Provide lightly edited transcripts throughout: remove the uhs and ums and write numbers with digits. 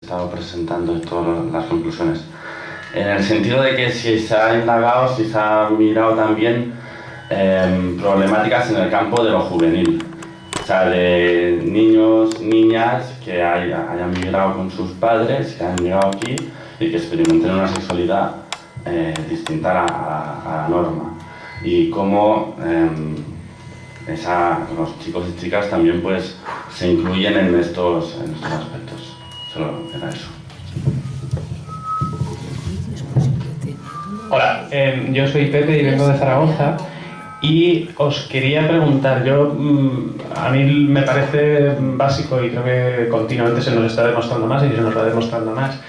estado presentando todas las conclusiones. En el sentido de que si se ha indagado, si se ha mirado también problemáticas en el campo de lo juvenil. O sea, de niños, niñas que hayan migrado con sus padres, que han llegado aquí y que experimenten una sexualidad distinta a la norma. Y cómo los chicos y chicas también pues, se incluyen en estos aspectos. Solo era eso. Hola, yo soy Pepe y vengo de Zaragoza y os quería preguntar, a mí me parece básico y creo que continuamente se nos está demostrando más y se nos va demostrando más,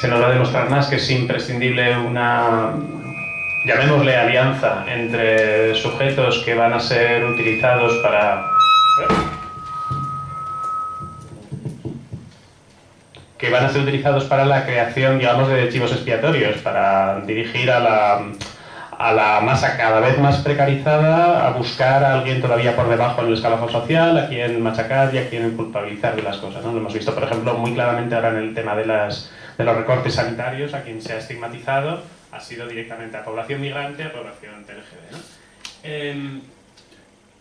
se nos va a demostrar más que es imprescindible una, llamémosle alianza entre sujetos que van a ser utilizados para la creación, digamos, de chivos expiatorios, para dirigir a la masa cada vez más precarizada a buscar a alguien todavía por debajo en el escalafón social, a quien machacar y a quien culpabilizar de las cosas, ¿no? Lo hemos visto, por ejemplo, muy claramente ahora en el tema de los recortes sanitarios. A quien se ha estigmatizado ha sido directamente a población migrante, a población TLGB, ¿no?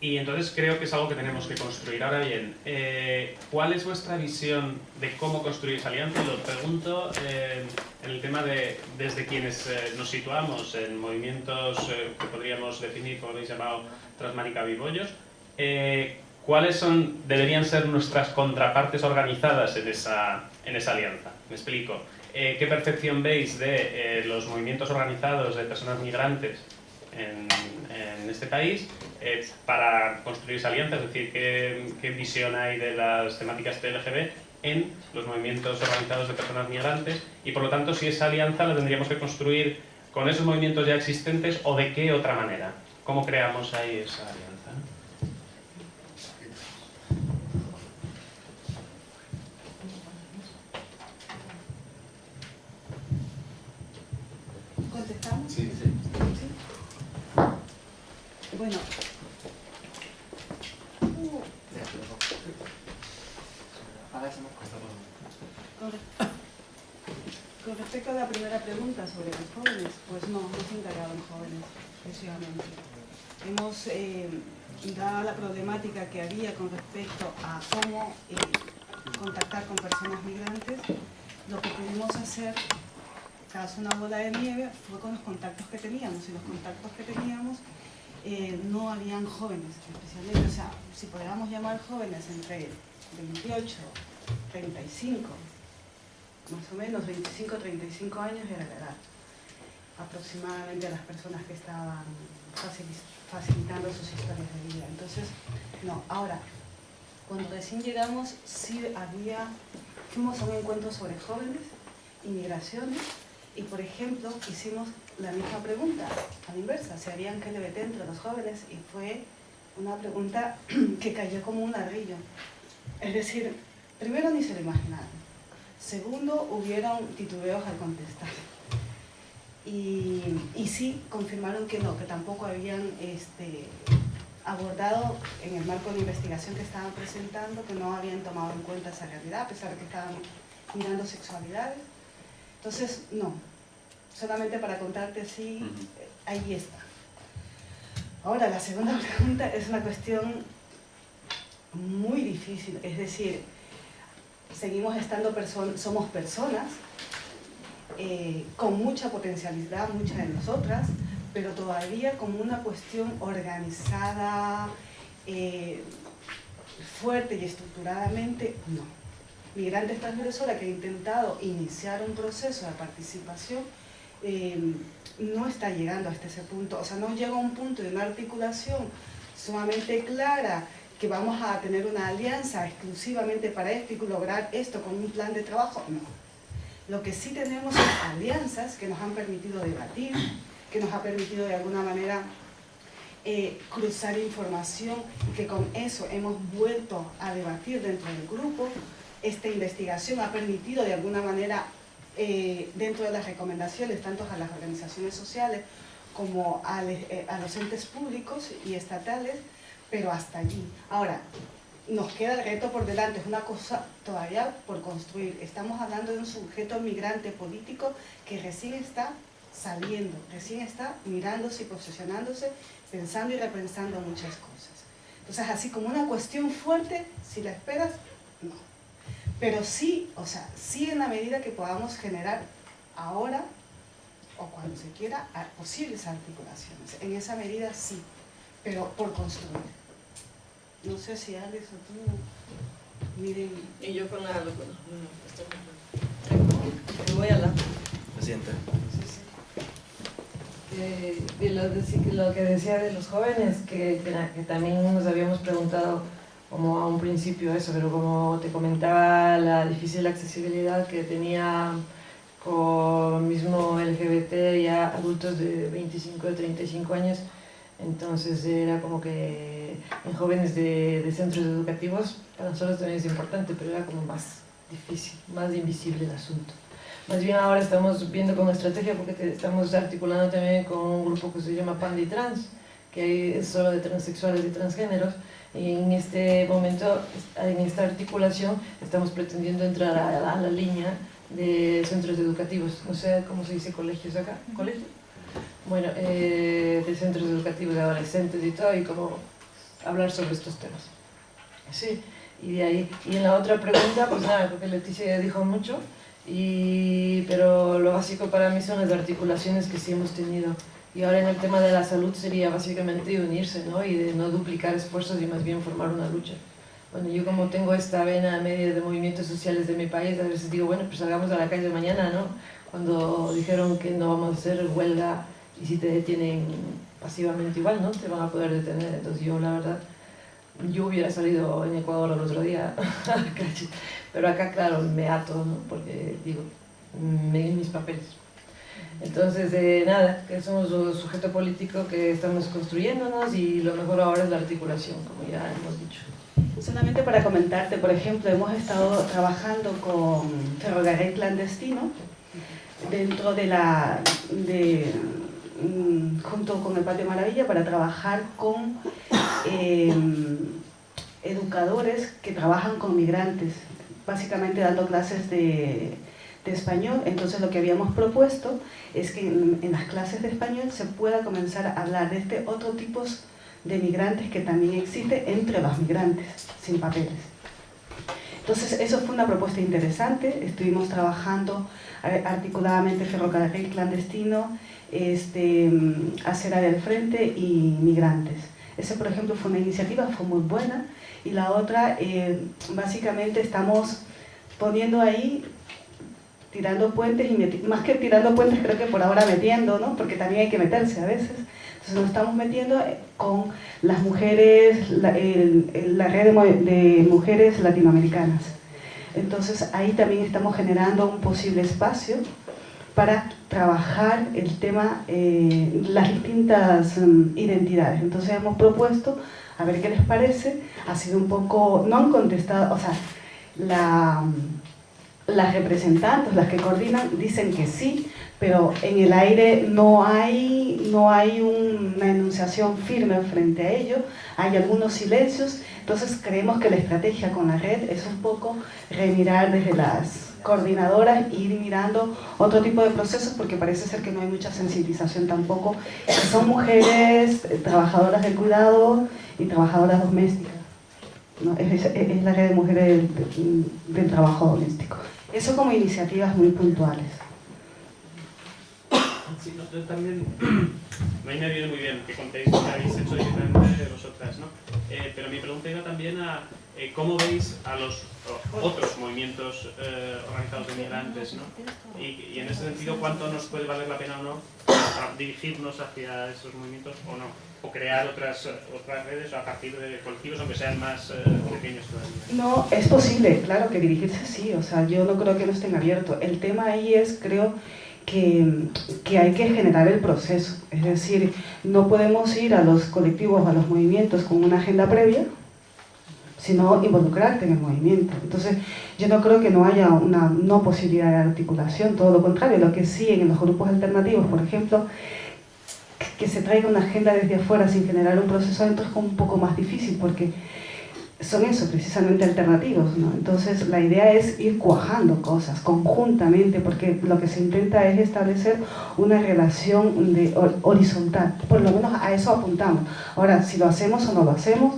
Y entonces creo que es algo que tenemos que construir. Ahora bien, ¿cuál es vuestra visión de cómo construir esa alianza? Y lo pregunto en el tema de desde quienes nos situamos en movimientos que podríamos definir, como habéis llamado, transmaricabibollos. ¿Cuáles deberían ser nuestras contrapartes organizadas en esa alianza? Me explico. ¿Qué percepción veis de los movimientos organizados de personas migrantes en este país para construir esa alianza? Es decir, ¿qué visión hay de las temáticas TLGB en los movimientos organizados de personas migrantes? Y por lo tanto, si esa alianza la tendríamos que construir con esos movimientos ya existentes o de qué otra manera. ¿Cómo creamos ahí esa alianza? ¿Contestamos? Sí. Bueno. Con respecto a la primera pregunta sobre los jóvenes, pues no se indagado en jóvenes exclusivamente. Hemos dado la problemática que había con respecto a cómo contactar con personas migrantes. Lo que pudimos hacer, casi una bola de nieve, fue con los contactos que teníamos. Y los contactos que teníamos no habían jóvenes, especialmente, o sea, si podríamos llamar jóvenes entre 28, 35, más o menos 25, 35 años era la edad aproximadamente a las personas que estaban facilitando sus historias de vida. Entonces, no. Ahora, cuando recién llegamos, sí fuimos a un encuentro sobre jóvenes y migraciones, y por ejemplo, hicimos la misma pregunta, a la inversa, ¿se harían LGBT entre los jóvenes? Y fue una pregunta que cayó como un ladrillo. Es decir, primero ni se lo imaginaron. Segundo, hubieron titubeos al contestar. Y sí, confirmaron que no, que tampoco habían abordado en el marco de la investigación que estaban presentando, que no habían tomado en cuenta esa realidad, a pesar de que estaban mirando sexualidades. Entonces, no. Solamente para contarte así, ahí está. Ahora, la segunda pregunta es una cuestión muy difícil, es decir, seguimos somos personas con mucha potencialidad, muchas de nosotras, pero todavía como una cuestión organizada, fuerte y estructuradamente, no. Migrantes Transgresora, que ha intentado iniciar un proceso de participación, no está llegando hasta ese punto, o sea, no llega a un punto de una articulación sumamente clara, que vamos a tener una alianza exclusivamente para esto y lograr esto con un plan de trabajo, no. Lo que sí tenemos es alianzas que nos han permitido debatir, que nos ha permitido de alguna manera cruzar información, y que con eso hemos vuelto a debatir dentro del grupo. Esta investigación ha permitido de alguna manera, dentro de las recomendaciones, tanto a las organizaciones sociales como a los entes públicos y estatales, pero hasta allí. Ahora, nos queda el reto por delante, es una cosa todavía por construir. Estamos hablando de un sujeto migrante político que recién está saliendo, recién está mirándose y posicionándose, pensando y repensando muchas cosas. Entonces, así como una cuestión fuerte, si la esperas, no. Pero sí, o sea, sí en la medida que podamos generar ahora, o cuando se quiera, posibles articulaciones. En esa medida sí, pero por construir. No sé si Alex o tú miren. Y yo con la... Me voy a la... Presidente. Lo que decía de los jóvenes, que también nos habíamos preguntado como a un principio eso, pero como te comentaba, la difícil accesibilidad que tenía con mismo LGBT ya adultos de 25 o 35 años, entonces era como que en jóvenes de centros educativos para nosotros también es importante, pero era como más difícil, más invisible el asunto. Más bien ahora estamos viendo con estrategia porque estamos articulando también con un grupo que se llama Pandi Trans, que es solo de transexuales y transgéneros, y en este momento, en esta articulación, estamos pretendiendo entrar a la línea de centros educativos, no sé cómo se dice colegios acá, ¿colegios? Bueno, de centros educativos de adolescentes y todo, y como hablar sobre estos temas. Sí, y de ahí, y en la otra pregunta, pues nada, porque Leticia ya dijo mucho, pero lo básico para mí son las articulaciones que sí hemos tenido. Y ahora en el tema de la salud sería básicamente unirse, ¿no? Y de no duplicar esfuerzos y más bien formar una lucha. Bueno, yo como tengo esta vena media de movimientos sociales de mi país, a veces digo, bueno, pues salgamos a la calle mañana, ¿no? Cuando dijeron que no vamos a hacer huelga y si te detienen pasivamente igual, ¿no? Te van a poder detener. Entonces yo, la verdad, yo hubiera salido en Ecuador el otro día a la calle. Pero acá, claro, me ato, ¿no? Porque, digo, mis papeles. Entonces, nada, que somos un sujeto político que estamos construyéndonos y lo mejor ahora es la articulación, como ya hemos dicho. Solamente para comentarte, por ejemplo, hemos estado trabajando con Ferrocarril Clandestino dentro junto con el Patio Maravilla para trabajar con educadores que trabajan con migrantes, básicamente dando clases de español. Entonces lo que habíamos propuesto es que en las clases de español se pueda comenzar a hablar de este otro tipo de migrantes que también existe entre los migrantes sin papeles. Entonces eso fue una propuesta interesante, estuvimos trabajando articuladamente Ferrocarril Clandestino, Acera del Frente y Migrantes. Ese, por ejemplo, fue una iniciativa, fue muy buena, y la otra, básicamente estamos poniendo ahí, tirando puentes, y más que tirando puentes, creo que por ahora metiendo, ¿no? Porque también hay que meterse a veces. Entonces nos estamos metiendo con las mujeres, la red de mujeres latinoamericanas. Entonces ahí también estamos generando un posible espacio para trabajar el tema, las distintas identidades. Entonces hemos propuesto, a ver qué les parece, ha sido un poco, no han contestado, o sea, las representantes, las que coordinan, dicen que sí, pero en el aire no hay una enunciación firme frente a ello, hay algunos silencios. Entonces creemos que la estrategia con la red es un poco remirar desde las coordinadoras e ir mirando otro tipo de procesos, porque parece ser que no hay mucha sensibilización tampoco, que son mujeres trabajadoras del cuidado y trabajadoras domésticas, ¿no? Es la red de mujeres del trabajo doméstico. Eso como iniciativas muy puntuales. Sí, yo también, a mí me viene muy bien que contéis lo que habéis hecho directamente vosotras, ¿no? Pero mi pregunta iba también a cómo veis a los otros movimientos organizados de migrantes, ¿no? Y en ese sentido, ¿cuánto nos puede valer la pena o no dirigirnos hacia esos movimientos o no? O crear otras redes a partir de colectivos, aunque sean más pequeños todavía. No, es posible, claro que dirigirse sí, o sea, yo no creo que no estén abiertos. El tema ahí es, creo, que hay que generar el proceso, es decir, no podemos ir a los colectivos, a los movimientos con una agenda previa, sino involucrarte en el movimiento. Entonces, yo no creo que no haya una no posibilidad de articulación, todo lo contrario, lo que sí en los grupos alternativos, por ejemplo, que se traiga una agenda desde afuera sin generar un proceso adentro es como un poco más difícil, porque son eso, precisamente alternativos, ¿no? Entonces la idea es ir cuajando cosas conjuntamente, porque lo que se intenta es establecer una relación horizontal, por lo menos a eso apuntamos. Ahora, si lo hacemos o no lo hacemos,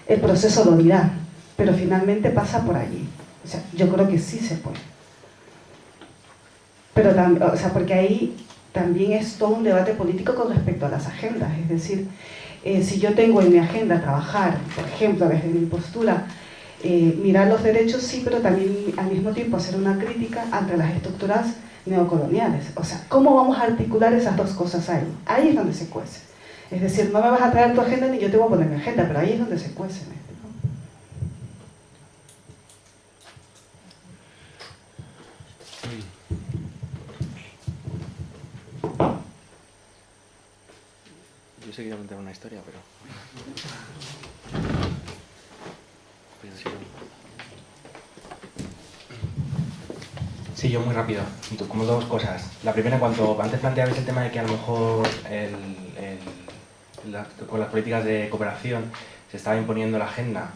el proceso lo dirá, pero finalmente pasa por allí. O sea, yo creo que sí se puede. Pero o sea, porque ahí también es todo un debate político con respecto a las agendas, es decir, si yo tengo en mi agenda trabajar, por ejemplo, desde mi postura, mirar los derechos, sí, pero también al mismo tiempo hacer una crítica ante las estructuras neocoloniales. O sea, ¿cómo vamos a articular esas dos cosas ahí? Ahí es donde se cuece. Es decir, no me vas a traer tu agenda ni yo te voy a poner mi agenda, pero ahí es donde se cuece. Yo sé que iba a contar una historia, pero... Sí, yo muy rápido, como dos cosas. La primera, cuando antes planteabais el tema de que a lo mejor con las políticas de cooperación se estaba imponiendo la agenda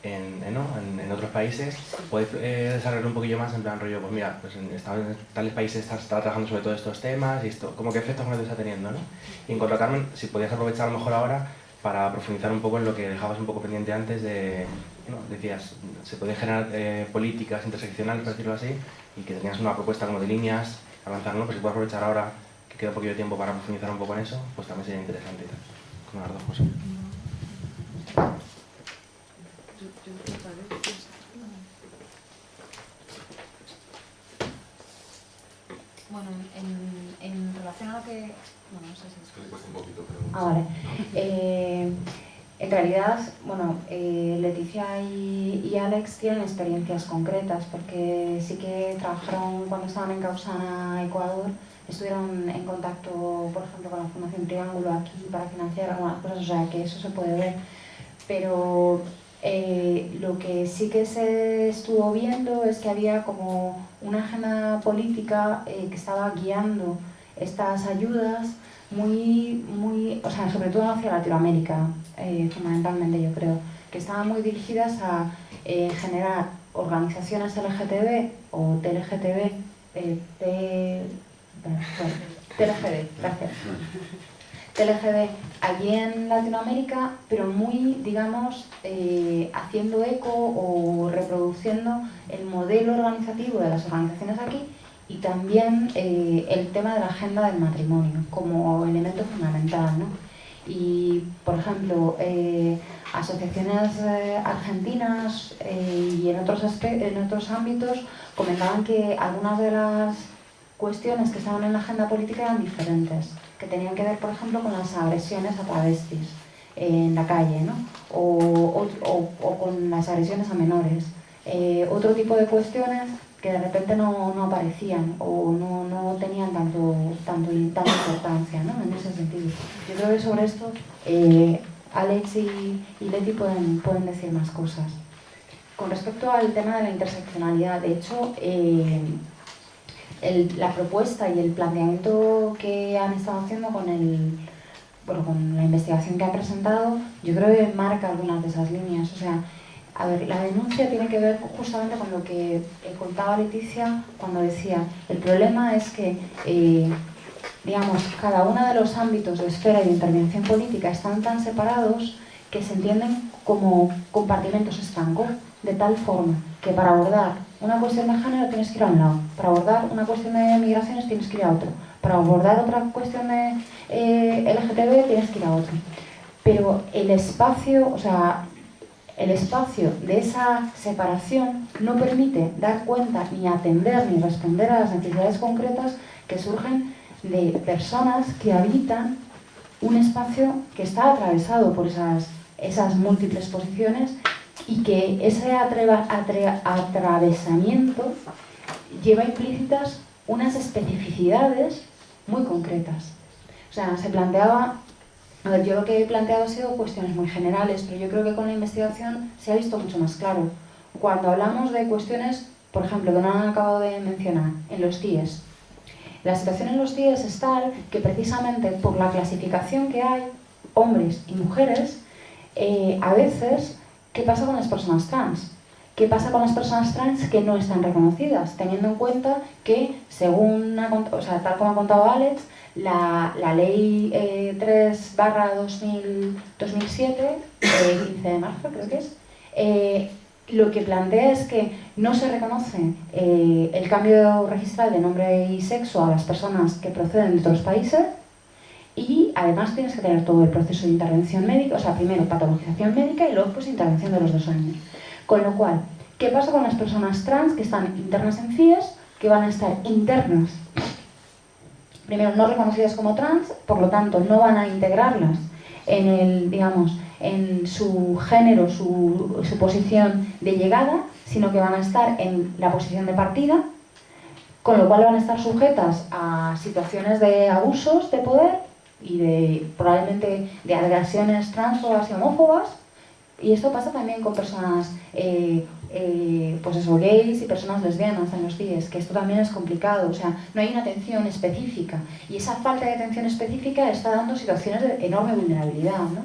en otros países, podéis desarrollar un poquillo más en plan rollo, pues mira, pues en tales países se está trabajando sobre todos estos temas y esto, como qué efectos concretos está teniendo, ¿no? Y en cuanto a Carmen, si podías aprovechar a lo mejor ahora para profundizar un poco en lo que dejabas un poco pendiente antes de, decías, se podían generar políticas interseccionales, por decirlo así, y que tenías una propuesta como de líneas a lanzar, ¿no? Pues si puedes aprovechar ahora que queda un poquito de tiempo para profundizar un poco en eso, pues también sería interesante y tal, con las dos cosas. Bueno, en relación a lo que... Bueno, no sé si es... Le cuesta un poquito, pero... Ah, vale. En realidad, bueno, Leticia y Alex tienen experiencias concretas porque sí que trabajaron cuando estaban en Causana, Ecuador, estuvieron en contacto, por ejemplo, con la Fundación Triángulo aquí para financiar algunas cosas, o sea que eso se puede ver. Pero lo que sí que se estuvo viendo es que había como una agenda política que estaba guiando estas ayudas muy, o sea, sobre todo hacia Latinoamérica, fundamentalmente yo creo, que estaban muy dirigidas a generar organizaciones LGTB o TLGTB, TLGB, gracias. TLGB allí en Latinoamérica, pero muy, digamos, haciendo eco o reproduciendo el modelo organizativo de las organizaciones aquí y también el tema de la agenda del matrimonio como elemento fundamental, ¿no? Y, por ejemplo, asociaciones argentinas y en otros ámbitos comentaban que algunas de las cuestiones que estaban en la agenda política eran diferentes, que tenían que ver, por ejemplo, con las agresiones a travestis en la calle, ¿no? o con las agresiones a menores. Otro tipo de cuestiones que de repente no aparecían o no tenían tanta importancia, ¿no? En ese sentido. Yo creo que sobre esto Alex y Leti pueden decir más cosas. Con respecto al tema de la interseccionalidad, de hecho, la propuesta y el planteamiento que han estado haciendo con la investigación que ha presentado, yo creo que marca algunas de esas líneas. O sea, a ver, la denuncia tiene que ver justamente con lo que contaba Leticia cuando decía, el problema es que, digamos, cada uno de los ámbitos de esfera y de intervención política están tan separados que se entienden como compartimentos estancos, de tal forma que para abordar una cuestión de género tienes que ir a un lado, para abordar una cuestión de migraciones tienes que ir a otro, para abordar otra cuestión de LGTB tienes que ir a otro. Pero el espacio, o sea, el espacio de esa separación no permite dar cuenta ni atender ni responder a las necesidades concretas que surgen de personas que habitan un espacio que está atravesado por esas múltiples posiciones y que ese atravesamiento lleva implícitas unas especificidades muy concretas. O sea, se planteaba, a ver, yo lo que he planteado ha sido cuestiones muy generales, pero yo creo que con la investigación se ha visto mucho más claro. Cuando hablamos de cuestiones, por ejemplo, que no han acabado de mencionar, en los CIES. La situación en los CIES es tal que precisamente por la clasificación que hay, hombres y mujeres, a veces ¿qué pasa con las personas trans? ¿Qué pasa con las personas trans que no están reconocidas? Teniendo en cuenta que, según tal como ha contado Alex, la ley 3/2007, 15 de marzo creo que es, lo que plantea es que no se reconoce el cambio registral de nombre y sexo a las personas que proceden de otros países, y además tienes que tener todo el proceso de intervención médica, o sea, primero patologización médica y luego pues intervención de los 2 años. Con lo cual, ¿qué pasa con las personas trans que están internas en CIES, que van a estar internas? Primero, no reconocidas como trans, por lo tanto, no van a integrarlas en el, digamos, en su género, su posición de llegada, sino que van a estar en la posición de partida, con lo cual van a estar sujetas a situaciones de abusos de poder y probablemente de agresiones transfobas y homófobas. Y esto pasa también con personas gays y personas lesbianas en los CIES, que esto también es complicado, o sea, no hay una atención específica, y esa falta de atención específica está dando situaciones de enorme vulnerabilidad, ¿no?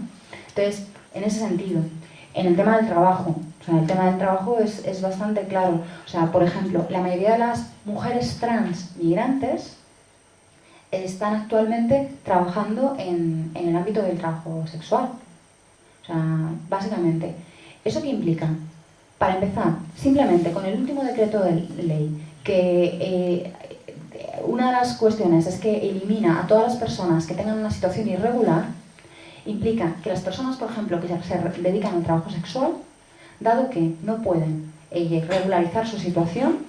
Entonces, en ese sentido, en el tema del trabajo, o sea, el tema del trabajo es bastante claro. O sea, por ejemplo, la mayoría de las mujeres trans migrantes están actualmente trabajando en el ámbito del trabajo sexual. O sea, básicamente, ¿eso qué implica? Para empezar, simplemente con el último decreto de ley, que una de las cuestiones es que elimina a todas las personas que tengan una situación irregular, implica que las personas, por ejemplo, que se dedican al trabajo sexual, dado que no pueden regularizar su situación,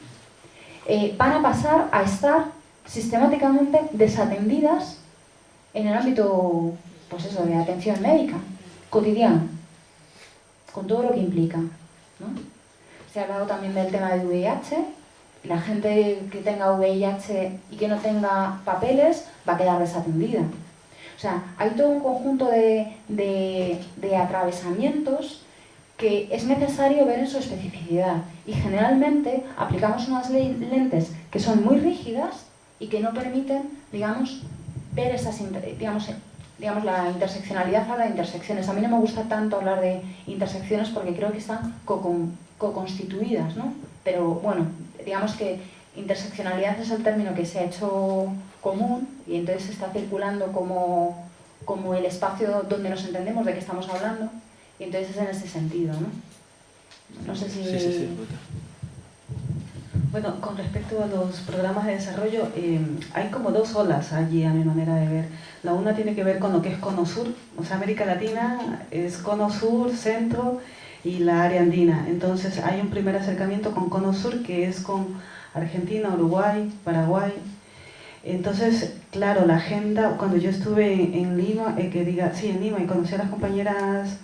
van a pasar a estar sistemáticamente desatendidas en el ámbito, pues eso, de atención médica cotidiana, con todo lo que implica, ¿no? Se ha hablado también del tema del VIH. La gente que tenga VIH y que no tenga papeles va a quedar desatendida. O sea, hay todo un conjunto de atravesamientos que es necesario ver en su especificidad, y generalmente aplicamos unas lentes que son muy rígidas y que no permiten, digamos, ver esas, digamos, la interseccionalidad. Habla de intersecciones. A mí no me gusta tanto hablar de intersecciones porque creo que están co-constituidas, ¿no? Pero bueno, digamos que interseccionalidad es el término que se ha hecho común, y entonces está circulando como el espacio donde nos entendemos de qué estamos hablando, y entonces es en ese sentido, ¿no? No sé si... Sí. Bueno, con respecto a los programas de desarrollo, hay como 2 olas allí a mi manera de ver. La una tiene que ver con lo que es Cono Sur, o sea, América Latina es Cono Sur, Centro y la área andina. Entonces hay un primer acercamiento con Cono Sur, que es con Argentina, Uruguay, Paraguay. Entonces, claro, la agenda, cuando yo estuve en Lima, en Lima, y conocí a las compañeras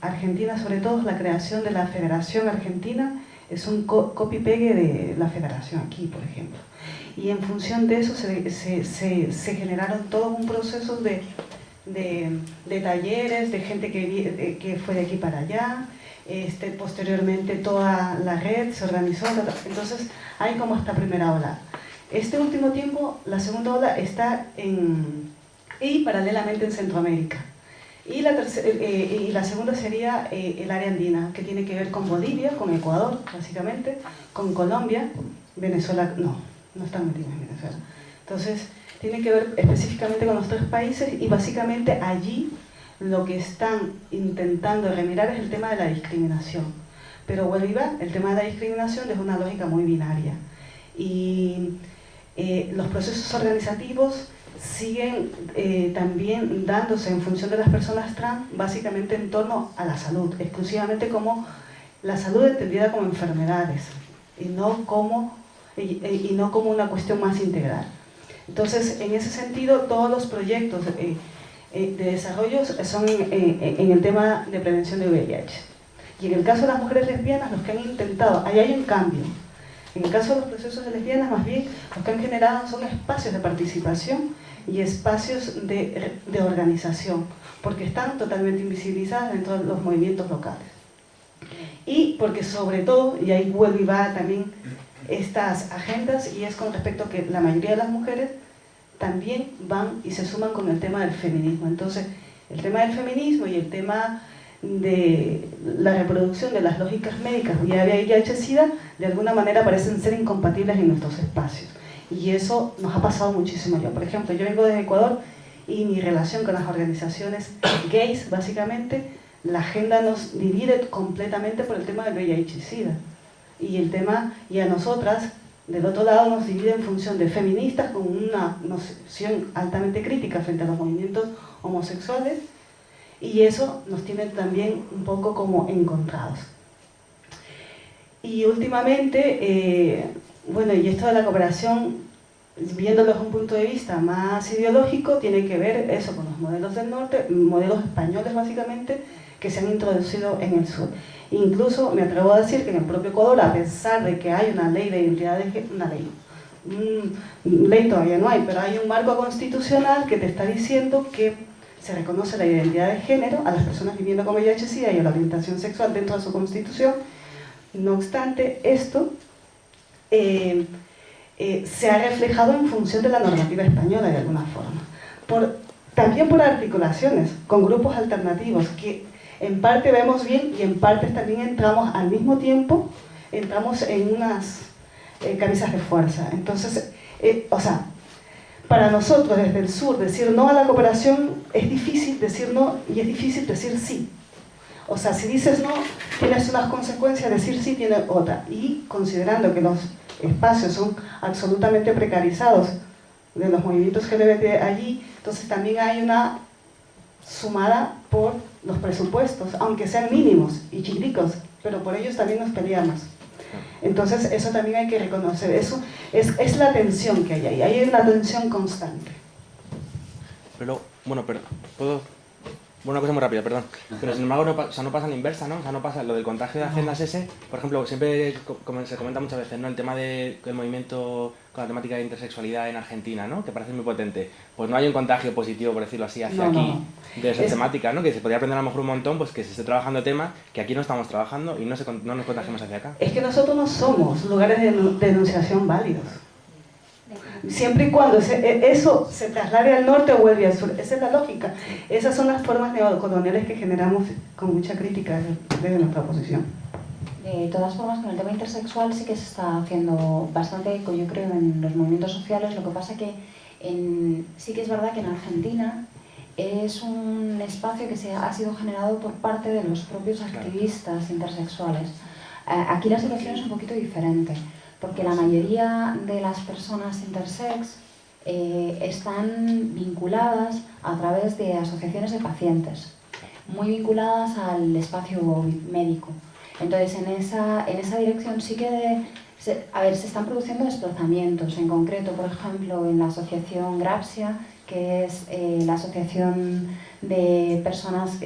argentinas, sobre todo la creación de la Federación Argentina, es un copy-pegue de la federación aquí, por ejemplo. Y en función de eso se generaron todo un proceso de talleres, de gente que fue de aquí para allá. Posteriormente toda la red se organizó. Entonces hay como esta primera ola. Este último tiempo, la segunda ola está y paralelamente en Centroamérica. Y la segunda sería el área andina, que tiene que ver con Bolivia, con Ecuador, básicamente, con Colombia, Venezuela, no están metidos en Venezuela. Entonces, tiene que ver específicamente con los 3 países, y básicamente allí lo que están intentando remirar es el tema de la discriminación. Pero vuelve y va, el tema de la discriminación es una lógica muy binaria. Y los procesos organizativos siguen también dándose en función de las personas trans, básicamente en torno a la salud, exclusivamente como la salud entendida como enfermedades y no como una cuestión más integral. Entonces, en ese sentido, todos los proyectos de desarrollo son en el tema de prevención de VIH. Y en el caso de las mujeres lesbianas, los que han intentado, ahí hay un cambio. En el caso de los procesos de lesbianas, más bien, los que han generado son espacios de participación y espacios de organización, porque están totalmente invisibilizadas dentro de los movimientos locales. Y porque sobre todo, y ahí vuelve y va también estas agendas, y es con respecto a que la mayoría de las mujeres también van y se suman con el tema del feminismo. Entonces, el tema del feminismo y el tema de la reproducción de las lógicas médicas vía VIH-Sida de alguna manera parecen ser incompatibles en nuestros espacios. Y eso nos ha pasado muchísimo. Yo, por ejemplo, yo vengo de Ecuador y mi relación con las organizaciones gays, básicamente, la agenda nos divide completamente por el tema del VIH-Sida. Y a nosotras, del otro lado, nos divide en función de feministas con una noción altamente crítica frente a los movimientos homosexuales, y eso nos tiene también un poco como encontrados. Y últimamente, bueno, y esto de la cooperación, viéndolo desde un punto de vista más ideológico, tiene que ver eso con los modelos del norte, modelos españoles básicamente, que se han introducido en el sur. Incluso me atrevo a decir que en el propio Ecuador, a pesar de que hay una ley de identidad de género, ley todavía no hay, pero hay un marco constitucional que te está diciendo que se reconoce la identidad de género a las personas viviendo con VIH-Sida y a la orientación sexual dentro de su constitución. No obstante, esto se ha reflejado en función de la normativa española de alguna forma. También por articulaciones con grupos alternativos que en parte vemos bien y en parte también entramos al mismo tiempo, entramos en unas camisas de fuerza. Entonces, o sea, para nosotros desde el sur decir no a la cooperación es difícil decir no y es difícil decir sí. O sea, si dices no, tienes unas consecuencias, decir sí tiene otra. Y considerando que los espacios son absolutamente precarizados de los movimientos LGBT allí, entonces también hay una sumada por los presupuestos, aunque sean mínimos y chiquiticos, pero por ellos también nos peleamos. Entonces eso también hay que reconocer, eso es la tensión que hay ahí, hay una tensión constante. Pero, bueno, puedo... Bueno, una cosa muy rápida, perdón. Pero sin embargo, no pasa la inversa, ¿no? O sea, no pasa lo del contagio de agendas ese. Por ejemplo, siempre se comenta muchas veces, ¿no? El tema del movimiento con la temática de intersexualidad en Argentina, ¿no? Que parece muy potente. Pues no hay un contagio positivo, por decirlo así, hacia aquí de esa temática, ¿no? Que se podría aprender a lo mejor un montón, pues que se esté trabajando temas que aquí no estamos trabajando y no nos contagiamos hacia acá. Es que nosotros no somos lugares de denunciación válidos. Siempre y cuando eso se traslade al norte o vuelve al sur. Esa es la lógica. Esas son las formas neocoloniales que generamos con mucha crítica desde nuestra posición. De todas formas, con el tema intersexual sí que se está haciendo bastante eco, yo creo, en los movimientos sociales. Lo que pasa que sí que es verdad que en Argentina es un espacio que ha sido generado por parte de los propios activistas intersexuales. Aquí la situación es un poquito diferente, porque la mayoría de las personas intersex están vinculadas a través de asociaciones de pacientes, muy vinculadas al espacio médico. Entonces, en esa dirección sí que se están produciendo desplazamientos. En concreto, por ejemplo, en la asociación Grapsia, que es la asociación de personas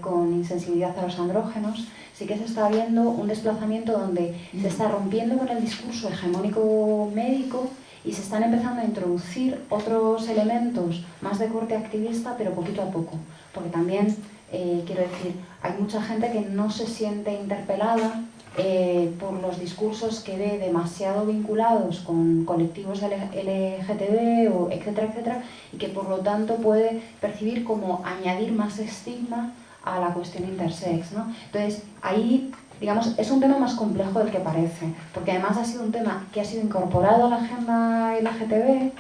con insensibilidad a los andrógenos, sí que se está viendo un desplazamiento donde se está rompiendo con el discurso hegemónico médico y se están empezando a introducir otros elementos más de corte activista, pero poquito a poco. Porque también, quiero decir, hay mucha gente que no se siente interpelada por los discursos que ve demasiado vinculados con colectivos LGTB, o etcétera, etcétera, y que por lo tanto puede percibir como añadir más estigma a la cuestión intersex, ¿no? Entonces, ahí, digamos, es un tema más complejo del que parece, porque además ha sido un tema que ha sido incorporado a la agenda LGTB,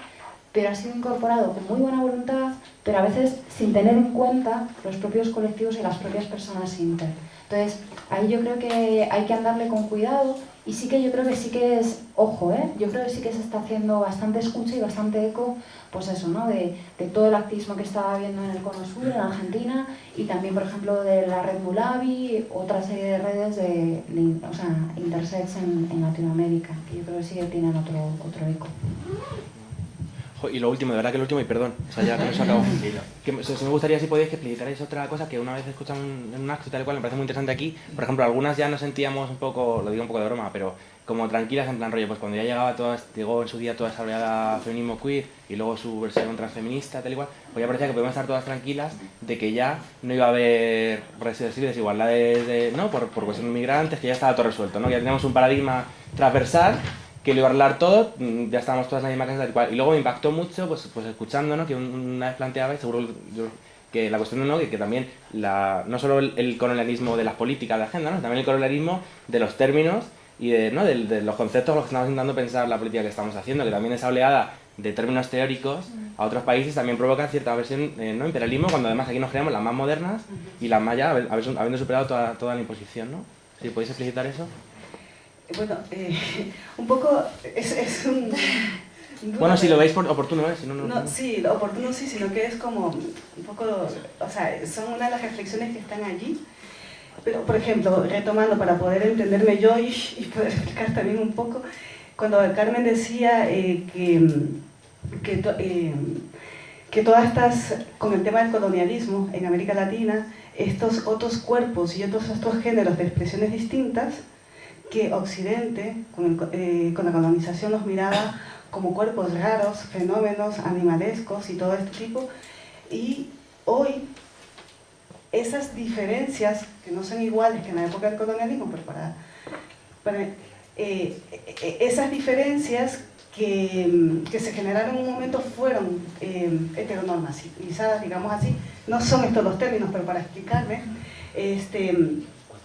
pero ha sido incorporado con muy buena voluntad, pero a veces sin tener en cuenta los propios colectivos y las propias personas inter. Entonces, ahí yo creo que hay que andarle con cuidado y sí que yo creo que sí que es, ojo, yo creo que sí que se está haciendo bastante escucha y bastante eco, pues eso, ¿no? De todo el activismo que estaba habiendo en el Cono Sur, en Argentina, y también, por ejemplo, de la red Mulabi, otra serie de redes o sea, intersex en Latinoamérica, que yo creo que sí que tienen otro eco. Y lo último, de verdad que lo último, y perdón, o sea, ya que nos acabo. Que me gustaría si podéis que explicarais otra cosa que una vez escuchamos en un acto y tal cual, me parece muy interesante aquí. Por ejemplo, algunas ya nos sentíamos un poco, lo digo un poco de broma, pero como tranquilas en plan rollo, pues cuando ya llegó en su día toda esa oleada feminismo queer y luego su versión transfeminista, tal y cual, pues ya parecía que podíamos estar todas tranquilas de que ya no iba a haber desigualdades ¿no? por cuestión de migrantes, que ya estaba todo resuelto, ¿no? Que ya teníamos un paradigma transversal que lo iba a arreglar todo, ya estábamos todas en la misma casa tal cual. Y luego me impactó mucho, pues escuchando, ¿no? Que una vez planteaba, y seguro que la cuestión ¿no? que también no solo el colonialismo de las políticas de agenda, ¿no? También el colonialismo de los términos y de los conceptos a los que estamos intentando pensar la política que estamos haciendo, que también esa oleada de términos teóricos a otros países también provoca cierta versión ¿no? imperialismo, cuando además aquí nos creamos las más modernas y las más ya habiendo superado toda la imposición, ¿no? ¿Sí, podéis explicitar eso? Bueno, un poco es un... Bueno, si lo veis oportuno, ¿eh? Si no. Sí, lo oportuno sí, sino que es como un poco, o sea, son una de las reflexiones que están allí. Pero, por ejemplo, retomando para poder entenderme yo y poder explicar también un poco, cuando Carmen decía que todas estas, con el tema del colonialismo en América Latina, estos otros cuerpos y estos géneros de expresiones distintas, que Occidente, con la colonización, los miraba como cuerpos raros, fenómenos animalescos y todo este tipo, y hoy esas diferencias, que no son iguales que en la época del colonialismo, pero esas diferencias que se generaron en un momento fueron heteronormativizadas, digamos así, no son estos los términos, pero para explicarme,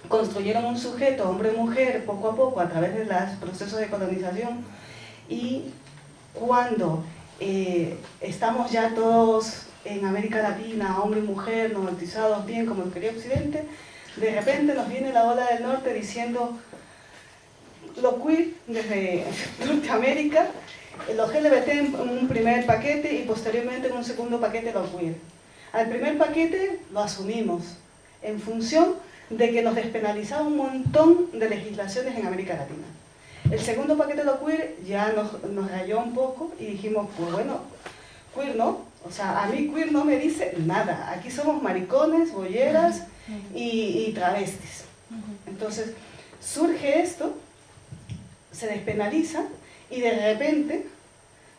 construyeron un sujeto, hombre-mujer, poco a poco, a través de los procesos de colonización, y cuando estamos ya todos en América Latina, hombre y mujer, normatizados bien como lo quería Occidente, de repente nos viene la ola del norte diciendo lo queer desde Norteamérica, los LGBT en un primer paquete y posteriormente en un segundo paquete lo queer. Al primer paquete lo asumimos en función de que nos despenalizaba un montón de legislaciones en América Latina. El segundo paquete de lo queer ya nos rayó un poco y dijimos, pues bueno, queer no, o sea, a mí queer no me dice nada, aquí somos maricones, bolleras y travestis. Entonces surge esto, se despenaliza y de repente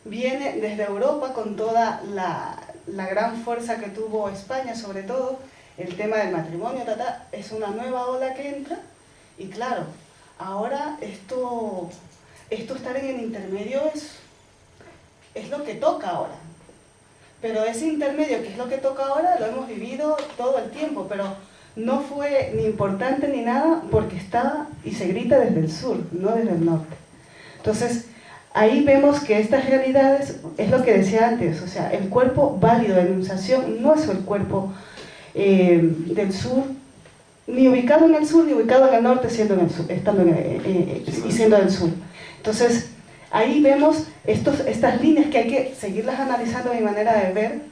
viene desde Europa con toda la gran fuerza que tuvo España, sobre todo el tema del matrimonio, es una nueva ola que entra y claro, ahora esto estar en el intermedio es lo que toca ahora. Pero ese intermedio, que es lo que toca ahora, lo hemos vivido todo el tiempo, pero no fue ni importante ni nada porque está y se grita desde el sur, no desde el norte. Entonces, ahí vemos que estas realidades, es lo que decía antes, o sea, el cuerpo válido de enunciación no es el cuerpo del sur, ni ubicado en el sur, ni ubicado en el norte, siendo del sur. Entonces, ahí vemos estas líneas que hay que seguirlas analizando de mi manera de ver,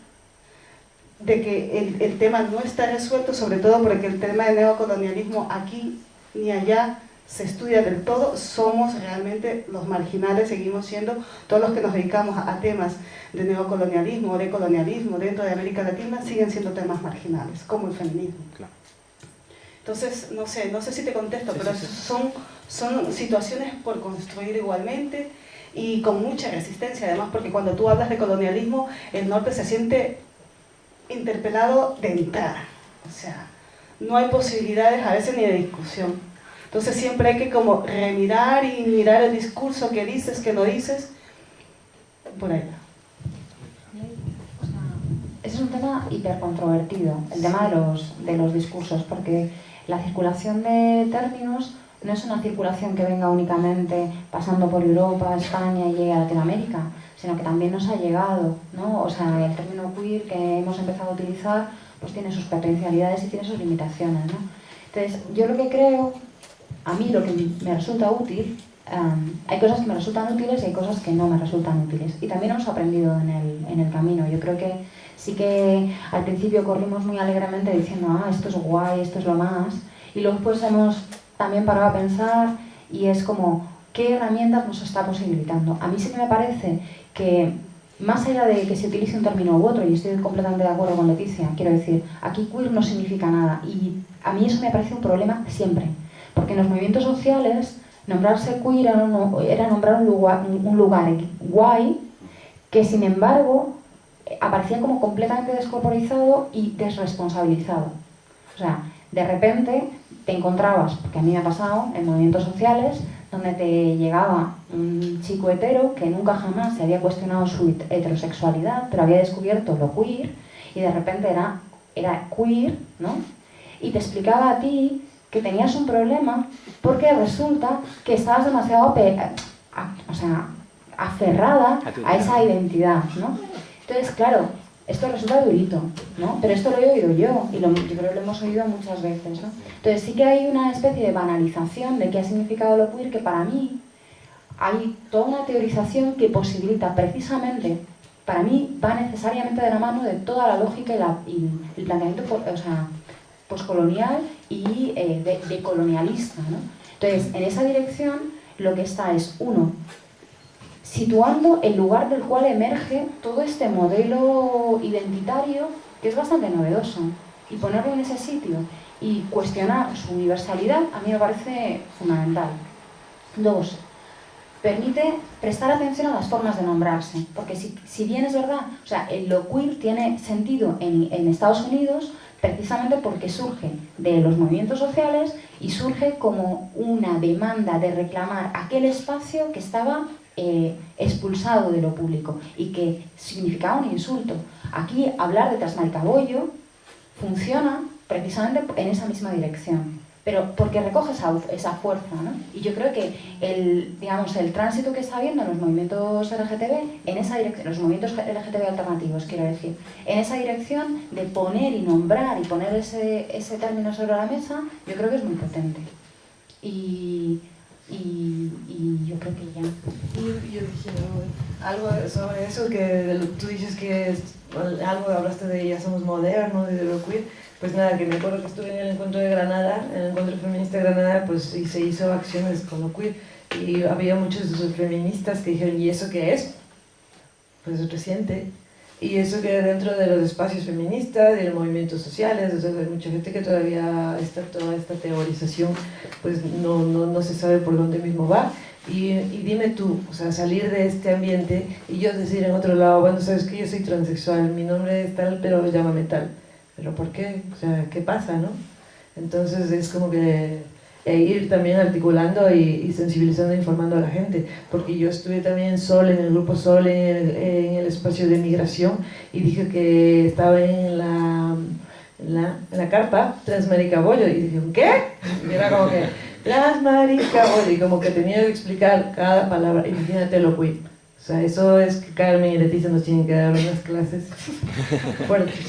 de que el tema no está resuelto, sobre todo porque el tema del neocolonialismo aquí ni allá se estudia del todo, somos realmente los marginales, seguimos siendo todos los que nos dedicamos a temas de neocolonialismo o de colonialismo dentro de América Latina, siguen siendo temas marginales, como el feminismo. Claro. Entonces, no sé si te contesto, pero son situaciones por construir igualmente y con mucha resistencia, además, porque cuando tú hablas de colonialismo, el norte se siente interpelado de entrada, o sea, no hay posibilidades a veces ni de discusión. Entonces siempre hay que como remirar y mirar el discurso que dices, que no dices, por ahí. Ese es un tema hipercontrovertido, el tema de los discursos, porque la circulación de términos no es una circulación que venga únicamente pasando por Europa, España y llegue a Latinoamérica, sino que también nos ha llegado, ¿no? O sea, el término queer que hemos empezado a utilizar pues tiene sus potencialidades y tiene sus limitaciones, ¿no? Entonces, yo lo que creo, a mí lo que me resulta útil, hay cosas que me resultan útiles y hay cosas que no me resultan útiles. Y también hemos aprendido en el camino. Yo creo que sí que al principio corrimos muy alegremente diciendo, esto es guay, esto es lo más. Y luego pues hemos también parado a pensar y es como, ¿qué herramientas nos está posibilitando? A mí sí que me parece que, más allá de que se utilice un término u otro, y estoy completamente de acuerdo con Leticia, quiero decir, aquí queer no significa nada. Y a mí eso me parece un problema siempre. Porque en los movimientos sociales, nombrarse queer era nombrar un lugar guay que, sin embargo, aparecía como completamente descorporizado y desresponsabilizado. O sea, de repente te encontrabas, porque a mí me ha pasado, en movimientos sociales, donde te llegaba un chico hetero que nunca jamás se había cuestionado su heterosexualidad, pero había descubierto lo queer, y de repente era era queer, ¿no? Y te explicaba a ti que tenías un problema porque resulta que estabas demasiado aferrada a esa identidad, ¿no? Entonces, claro, esto resulta durito, ¿no? Pero esto lo he oído yo y yo creo que lo hemos oído muchas veces, ¿no? Entonces sí que hay una especie de banalización de qué ha significado lo queer, que para mí hay toda una teorización que posibilita precisamente, para mí va necesariamente de la mano de toda la lógica y el planteamiento poscolonial y decolonialista, ¿no? Entonces, en esa dirección lo que está es, uno, situando el lugar del cual emerge todo este modelo identitario que es bastante novedoso, y ponerlo en ese sitio y cuestionar su universalidad a mí me parece fundamental. Dos, permite prestar atención a las formas de nombrarse, porque si bien es verdad, o sea, lo queer tiene sentido en Estados Unidos precisamente porque surge de los movimientos sociales y surge como una demanda de reclamar aquel espacio que estaba expulsado de lo público y que significaba un insulto. Aquí hablar de Trasmaricabollo funciona precisamente en esa misma dirección, pero porque recoge esa fuerza, ¿no? Y yo creo que el tránsito que está habiendo en los movimientos LGTB, en esa dirección, los movimientos LGTB alternativos, quiero decir, en esa dirección de poner y nombrar y poner ese término sobre la mesa, yo creo que es muy potente. Y yo creo que ya. Yo dije algo sobre eso, que tú dices que algo hablaste de ya somos modernos y de lo queer. Pues nada, que me acuerdo que estuve en el encuentro de Granada, en el encuentro feminista de Granada, pues y se hizo acciones con lo queer. Y había muchos feministas que dijeron, ¿y eso qué es? Pues es reciente. Y eso que dentro de los espacios feministas y de los movimientos sociales, o sea, hay mucha gente que todavía está toda esta teorización, pues no se sabe por dónde mismo va. Y dime tú, o sea, salir de este ambiente y yo decir en otro lado, bueno, sabes que yo soy transexual, mi nombre es tal, pero llámame tal. ¿Pero por qué? O sea, ¿qué pasa, no? Entonces es como que ir también articulando y sensibilizando e informando a la gente, porque yo estuve también Sol, en el grupo Sol, en el espacio de migración, y dije que estaba en la carpa Trasmaricabollo, y dije, ¿qué? Y era como que, Trasmaricabollo, y como que tenía que explicar cada palabra, imagínate lo queer. O sea, eso es que Carmen y Leticia nos tienen que dar unas clases fuertes.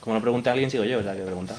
Como no pregunté a alguien, sigo yo, o sea, que pregunta.